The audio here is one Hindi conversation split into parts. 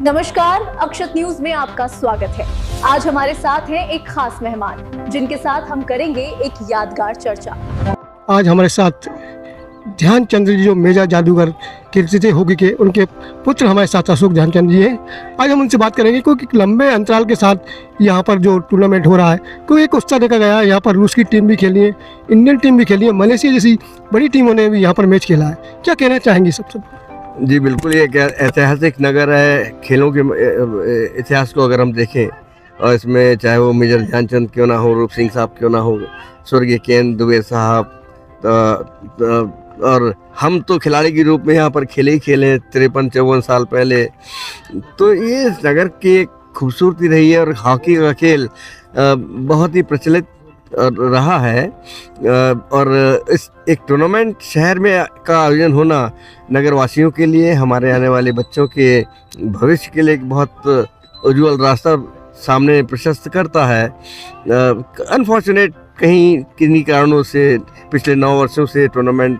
नमस्कार, अक्षत न्यूज में आपका स्वागत है। आज हमारे साथ हैं एक खास मेहमान जिनके साथ हम करेंगे एक यादगार चर्चा। आज हमारे साथ ध्यानचंद जी, जो मेजर जादूगर कीर्ति थे हॉकी के, उनके पुत्र हमारे साथ अशोक ध्यानचंद जी हैं। आज हम उनसे बात करेंगे क्योंकि लंबे अंतराल के साथ यहाँ पर जो टूर्नामेंट हो रहा है, क्योंकि एक उत्साह देखा गया है। यहाँ पर रूस की टीम भी खेली है, इंडियन टीम भी खेली है, मलेशिया जैसी बड़ी टीमों ने भी यहाँ पर मैच खेला है। क्या कहना चाहेंगे सबसे? जी बिल्कुल, ये एक ऐतिहासिक नगर है। खेलों के इतिहास को अगर हम देखें, और इसमें चाहे वो मेजर ध्यानचंद क्यों ना हो, रूप सिंह साहब क्यों ना हो, स्वर्गीय केन दुबे साहब, और हम तो खिलाड़ी के रूप में यहाँ पर खेले ही खेले 53-54 साल पहले। तो ये नगर की एक खूबसूरती रही है, और हॉकी का खेल बहुत ही प्रचलित रहा है। और इस एक टूर्नामेंट शहर में का आयोजन होना नगरवासियों के लिए, हमारे आने वाले बच्चों के भविष्य के लिए एक बहुत उज्जवल रास्ता सामने प्रशस्त करता है। अनफॉर्चुनेट कहीं किन्हीं कारणों से पिछले 9 वर्षों से टूर्नामेंट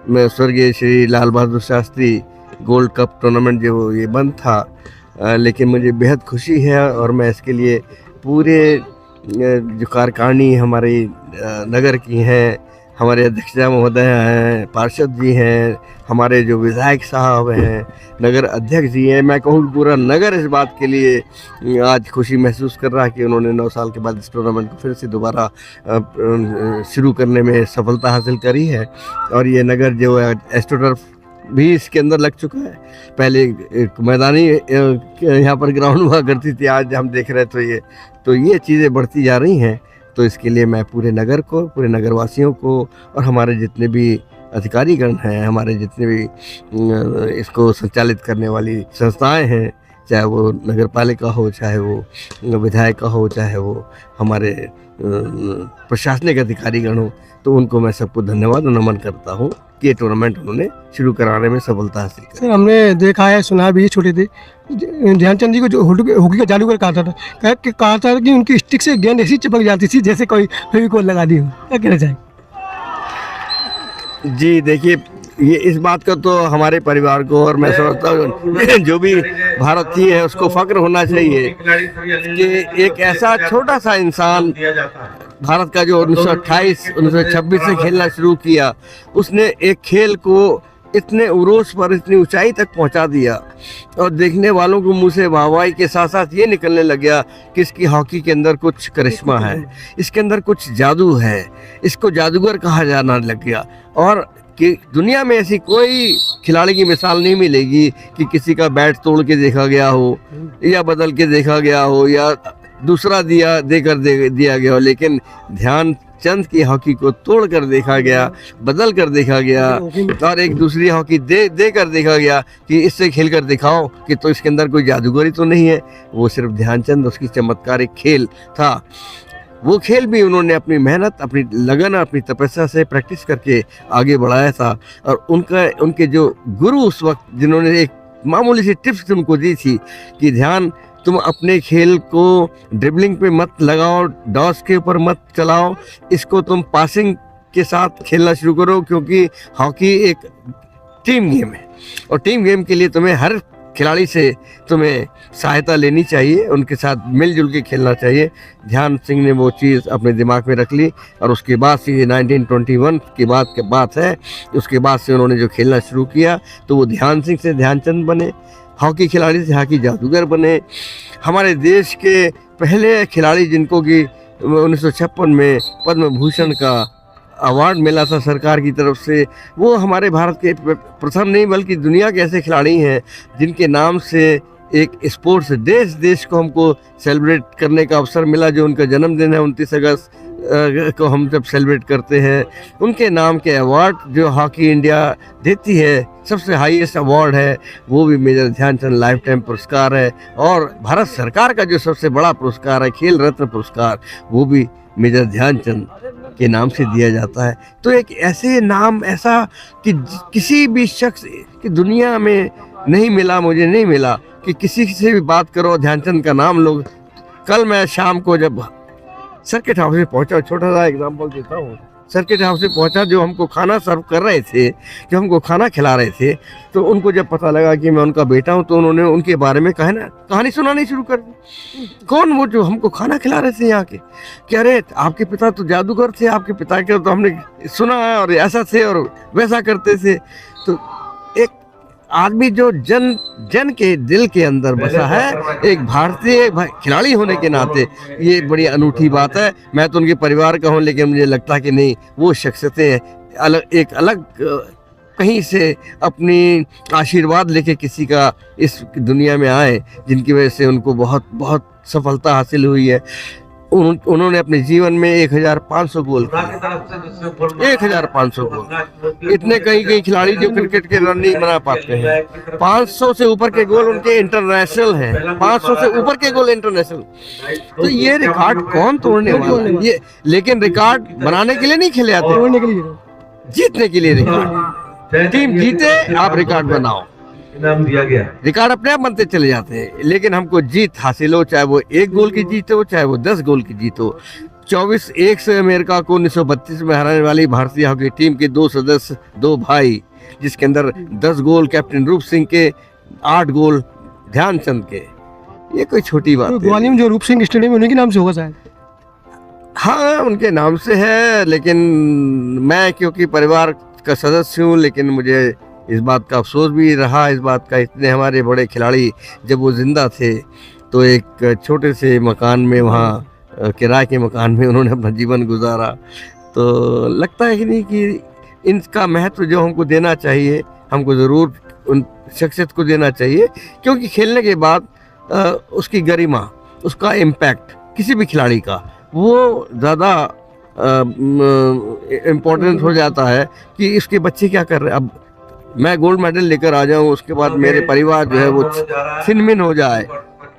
में स्वर्गीय Shri Lal Bahadur Shastri gold cup tournament जो ये बंद था, लेकिन मुझे बेहद खुशी है, और मैं इसके लिए पूरे जो कार्यकारिणी हमारी नगर की हैं, हमारे अध्यक्ष महोदय हैं, पार्षद जी हैं, हमारे जो विधायक साहब हैं, नगर अध्यक्ष जी हैं, मैं कहूँ पूरा नगर इस बात के लिए आज खुशी महसूस कर रहा है कि उन्होंने 9 साल के बाद इस टूर्नामेंट को फिर से दोबारा शुरू करने में सफलता हासिल करी है। और ये नगर जो है एस्ट्रोटर्फ भी इसके अंदर लग चुका है। पहले एक मैदानी यहाँ पर ग्राउंड हुआ करती थी, आज हम देख रहे तो ये चीज़ें बढ़ती जा रही हैं। तो इसके लिए मैं पूरे नगर को, पूरे नगरवासियों को, और हमारे जितने भी अधिकारीगण हैं, हमारे जितने भी इसको संचालित करने वाली संस्थाएं हैं, चाहे वो नगर पालिका हो, चाहे वो विधायक हो, चाहे वो हमारे प्रशासनिक अधिकारीगण हो, तो उनको मैं सबको धन्यवाद और नमन करता हूँ कि ये टूर्नामेंट उन्होंने शुरू कराने में सफलता हासिल की। सर, हमने देखा है, सुना भी, छोटे थे ध्यानचंद जी को जो हॉकी का जादूगर कहा था कि उनकी स्टिक से गेंद ऐसी चिपक जाती थी जैसे कोई फेविकोल लगा दी हो। क्या कहना चाहेंगे? जी देखिए, ये इस बात का तो हमारे परिवार को, और मैं समझता हूँ जो भी भारतीय है उसको फक्र होना चाहिए कि एक ऐसा छोटा सा इंसान भारत का जो 1926 से खेलना शुरू किया, उसने एक खेल को इतने उरोस पर, इतनी ऊंचाई तक पहुंचा दिया, और देखने वालों को मुंह से वाहवाही के साथ साथ ये निकलने लग गया कि इसकी हॉकी के अंदर कुछ करिश्मा है, इसके अंदर कुछ जादू है, इसको जादूगर कहा जाना लग गया। और कि दुनिया में ऐसी कोई खिलाड़ी की मिसाल नहीं मिलेगी कि किसी का बैट तोड़ के देखा गया हो, या बदल के देखा गया हो, या दूसरा दिया गया हो, लेकिन ध्यानचंद की हॉकी को तोड़ कर देखा गया, बदल कर देखा गया, और एक दूसरी हॉकी दे कर देखा गया कि इससे खेल कर दिखाओ कि तो इसके अंदर कोई जादूगरी तो नहीं है। वो सिर्फ ध्यानचंद, उसकी चमत्कारिक खेल था। वो खेल भी उन्होंने अपनी मेहनत, अपनी लगन, अपनी तपस्या से प्रैक्टिस करके आगे बढ़ाया था। और उनके जो गुरु उस वक्त, जिन्होंने एक मामूली सी टिप्स तुमको दी थी कि ध्यान, तुम अपने खेल को ड्रिबलिंग पे मत लगाओ, डॉस के ऊपर मत चलाओ, इसको तुम पासिंग के साथ खेलना शुरू करो, क्योंकि हॉकी एक टीम गेम है, और टीम गेम के लिए तुम्हें हर खिलाड़ी से तुम्हें सहायता लेनी चाहिए, उनके साथ मिलजुल के खेलना चाहिए। ध्यान सिंह ने वो चीज़ अपने दिमाग में रख ली, और उसके बाद से ये 1921 की बात है, उसके बाद से उन्होंने जो खेलना शुरू किया, तो वो ध्यान सिंह से ध्यानचंद बने, हॉकी खिलाड़ी से हॉकी जादूगर बने। हमारे देश के पहले खिलाड़ी जिनको कि 1956 में पद्म भूषण का अवार्ड मिला था सरकार की तरफ से, वो हमारे भारत के प्रथम नहीं बल्कि दुनिया के ऐसे खिलाड़ी हैं जिनके नाम से एक स्पोर्ट्स देश को हमको सेलिब्रेट करने का अवसर मिला। जो उनका जन्मदिन है 29 अगस्त को हम जब सेलिब्रेट करते हैं, उनके नाम के अवार्ड जो हॉकी इंडिया देती है, सबसे हाईएस्ट अवार्ड है, वो भी मेजर ध्यानचंद लाइफ टाइम पुरस्कार है। और भारत सरकार का जो सबसे बड़ा पुरस्कार है, खेल रत्न पुरस्कार, वो भी मेजर ध्यानचंद के नाम से दिया जाता है। तो एक ऐसे नाम, ऐसा कि किसी भी शख्स की दुनिया में नहीं मिला, मुझे नहीं मिला कि किसी से भी बात करो ध्यानचंद का नाम लोग। कल मैं शाम को जब सर्किट हाउस में पहुंचा, छोटा सा एग्जांपल देता हूँ, सर्किट हाउस से पहुंचा, जो हमको खाना सर्व कर रहे थे, जो हमको खाना खिला रहे थे, तो उनको जब पता लगा कि मैं उनका बेटा हूं, तो उन्होंने उनके बारे में कहानी सुनानी शुरू कर दी। कौन वो जो हमको खाना खिला रहे थे यहाँ के? क्या अरे आपके पिता तो जादूगर थे, आपके पिता के तो हमने सुना है और ऐसा थे और वैसा करते थे। तो एक आदमी जो जन के दिल के अंदर बसा है, एक भारतीय खिलाड़ी होने के नाते, ये बड़ी अनूठी बात है। मैं तो उनके परिवार का हूँ, लेकिन मुझे लगता है कि नहीं, वो शख्सियतें एक अलग कहीं से अपनी आशीर्वाद लेके किसी का इस दुनिया में आए, जिनकी वजह से उनको बहुत बहुत सफलता हासिल हुई है। उन्होंने अपने जीवन में 1500 गोल किए, 1500 गोल। इतने कई खिलाड़ी जो क्रिकेट के रन नहीं बना पाते हैं। 500 से ऊपर के गोल उनके इंटरनेशनल हैं, 500 से ऊपर के गोल इंटरनेशनल। तो ये रिकॉर्ड कौन तोड़ने वाला है? ये लेकिन रिकॉर्ड बनाने के लिए नहीं खेले आते, तोड़ने के लिए, जीतने के लिए। रिकॉर्ड टीम जीते, आप रिकॉर्ड बनाओ, इनाम दिया गया। रिकॉर्ड अपने आप बनते चले जाते हैं, लेकिन हमको जीत हासिल हो, चाहे वो 1 गोल की जीत हो, चाहे वो 10 गोल की जीत हो। 24-1 से अमेरिका को 1932 में हराने वाली भारतीय हॉकी टीम के 2 सदस्य, 2 भाई, जिसके अंदर 10 गोल कैप्टन रूप सिंह के, 8 गोल ध्यानचंद के। ये कोई छोटी बात है। ग्वालियर में जो रूप सिंह स्टेडियम उन्हीं के नाम से होगा शायद। हाँ, उनके नाम से है, लेकिन मैं क्योंकि परिवार का सदस्य हूँ, लेकिन मुझे इस बात का अफसोस भी रहा, इस बात का, इतने हमारे बड़े खिलाड़ी जब वो जिंदा थे, तो एक छोटे से मकान में, वहाँ किराए के मकान में उन्होंने अपना जीवन गुजारा। तो लगता है कि नहीं कि इनका महत्व जो हमको देना चाहिए, हमको ज़रूर उन शख्सियत को देना चाहिए, क्योंकि खेलने के बाद उसकी गरिमा, उसका इम्पैक्ट किसी भी खिलाड़ी का, वो ज़्यादा इम्पोर्टेंट हो जाता है कि इसके बच्चे क्या कर रहे हैं। अब मैं गोल्ड मेडल लेकर आ जाऊं, उसके बाद मेरे परिवार जो है वो छिन-मिन हो जाए,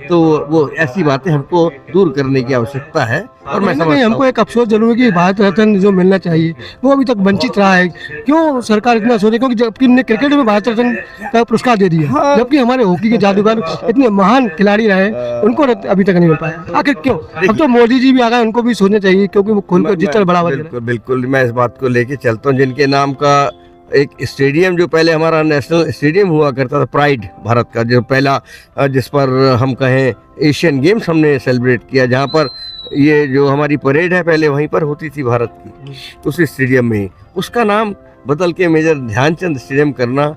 तो वो ऐसी बातें हमको दूर करने की आवश्यकता है। और मैं समझता हूं हमको एक अफसोस जरूर है कि भारत रत्न जो मिलना चाहिए वो अभी तक वंचित रहा है। क्यों सरकार इतना सोचे? क्योंकि जबकि हमने क्रिकेट में भारत रत्न का पुरस्कार दे दिया, हाँ। जबकि हमारे हॉकी के जादूगर इतने महान खिलाड़ी रहे, उनको अभी तक नहीं मिल पाया। आखिर क्यों? अब तो मोदी जी भी आ गए, उनको भी सोचना चाहिए, क्योंकि वो खुद को जिस तरह बढ़ावा दे रहे हैं। बिल्कुल मैं इस बात को लेके चलता हूँ। जिनके नाम का एक स्टेडियम, जो पहले हमारा नेशनल स्टेडियम हुआ करता था, प्राइड भारत का, जो पहला, जिस पर हम कहें एशियन गेम्स हमने सेलिब्रेट किया, जहाँ पर ये जो हमारी परेड है पहले वहीं पर होती थी भारत की, उस स्टेडियम में ही, उसका नाम बदल के मेजर ध्यानचंद स्टेडियम करना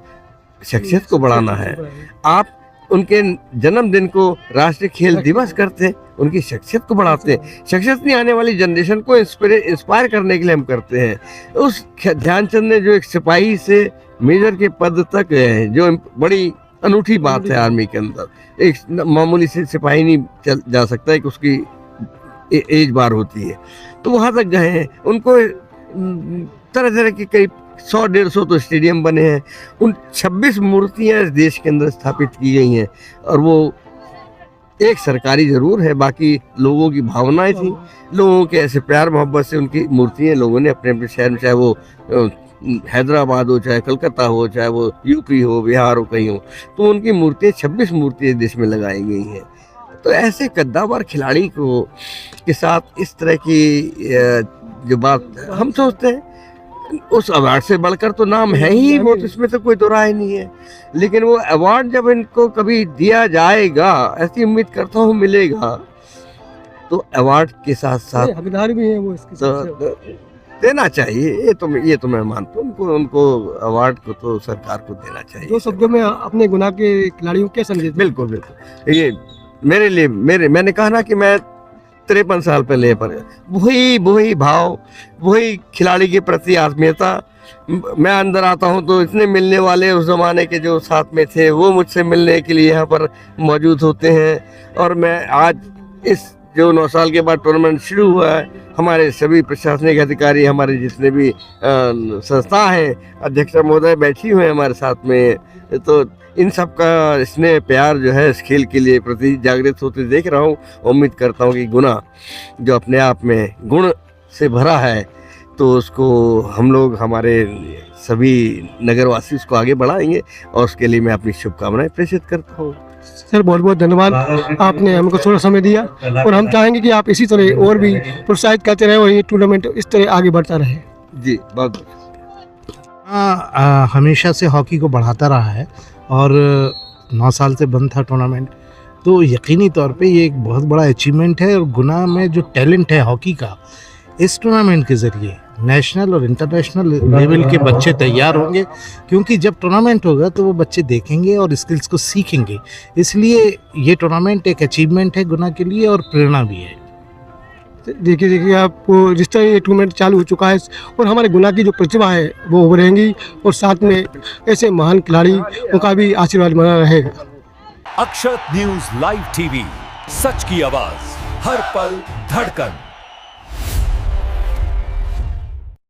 शख्सियत को बढ़ाना है। आप उनके जन्मदिन को राष्ट्रीय खेल दिवस करते हैं, उनकी शख्सियत को बढ़ाते हैं। शख्सियत नहीं, आने वाली जनरेशन को इंस्पायर करने के लिए हम करते हैं। उस ध्यानचंद ने जो एक सिपाही से मेजर के पद तक है, जो बड़ी अनूठी बात है आर्मी के अंदर। एक मामूली से सिपाही नहीं चल जा सकता, एक उसकी एज बार होती है, तो वहाँ तक गए हैं। उनको तरह तरह के कई 100-150 तो स्टेडियम बने हैं। उन 26 मूर्तियाँ इस देश के अंदर स्थापित की गई हैं, और वो एक सरकारी ज़रूर है, बाकी लोगों की भावनाएं थी, लोगों के ऐसे प्यार मोहब्बत से उनकी मूर्तियाँ लोगों ने अपने अपने शहर में, चाहे वो हैदराबाद हो, चाहे कलकत्ता हो, चाहे वो यूपी हो, बिहार हो, कहीं हो, तो उनकी मूर्तियाँ 26 मूर्तियाँ देश में लगाई गई हैं। तो ऐसे कद्दावर खिलाड़ी को के साथ इस तरह की जो बात हम सोचते हैं, उस अवार्ड से बढ़कर तो नाम है ही वो, तो इसमें तो कोई दो राय नहीं है। लेकिन वो अवार्ड जब इनको कभी दिया जाएगा, ऐसी उम्मीद करता हूँ मिलेगा, तो अवार्ड के साथ साथ हकदार भी है वो इसके तो देना चाहिए। ये तो मैं मानता हूँ, उनको अवार्ड को तो सरकार को देना चाहिए। दो शब्दों में अपने गुनाह के खिलाड़ियों को क्या संदेश? बिल्कुल बिल्कुल, ये मेरे लिए मैंने कहा ना कि मैं 53 साल पहले पर वही भाव, वही खिलाड़ी के प्रति आत्मीयता। मैं अंदर आता हूं तो इतने मिलने वाले उस ज़माने के जो साथ में थे, वो मुझसे मिलने के लिए यहाँ पर मौजूद होते हैं। और मैं आज इस जो 9 साल के बाद टूर्नामेंट शुरू हुआ है, हमारे सभी प्रशासनिक अधिकारी, हमारे जितने भी संस्था हैं, अध्यक्ष महोदय बैठी हुए हैं हमारे साथ में, तो इन सब का स्नेह प्यार जो है इस खेल के लिए प्रति जागृत होते देख रहा हूँ। उम्मीद करता हूँ कि गुना जो अपने आप में गुण से भरा है, तो उसको हम लोग, हमारे सभी नगरवासी उसको आगे बढ़ाएंगे, और उसके लिए मैं अपनी शुभकामनाएं प्रेषित करता हूँ। सर बहुत बहुत धन्यवाद, आपने हमको थोड़ा समय दिया, और हम चाहेंगे कि आप इसी तरह और भी प्रोत्साहित करते रहे और ये टूर्नामेंट इस तरह आगे बढ़ता रहे। जी बहुत हमेशा से हॉकी को बढ़ाता रहा है और 9 साल से बंद था टूर्नामेंट, तो यकीनी तौर पे ये एक बहुत बड़ा अचीवमेंट है। और गुना में जो टैलेंट है हॉकी का, इस टूर्नामेंट के ज़रिए नेशनल और इंटरनेशनल लेवल के बच्चे तैयार होंगे, क्योंकि जब टूर्नामेंट होगा तो वो बच्चे देखेंगे और स्किल्स को सीखेंगे। इसलिए ये टूर्नामेंट एक अचीवमेंट है गुना के लिए और प्रेरणा भी है। देखिए आपको जिस तरह ये टूर्नामेंट चालू हो चुका है और हमारे गुना की जो प्रतिभा है वो उभरेंगी और साथ में ऐसे महान खिलाड़ी उनका भी आशीर्वाद बना रहेगा। अक्षत न्यूज लाइव टीवी, सच की आवाज, हर पल धड़कन।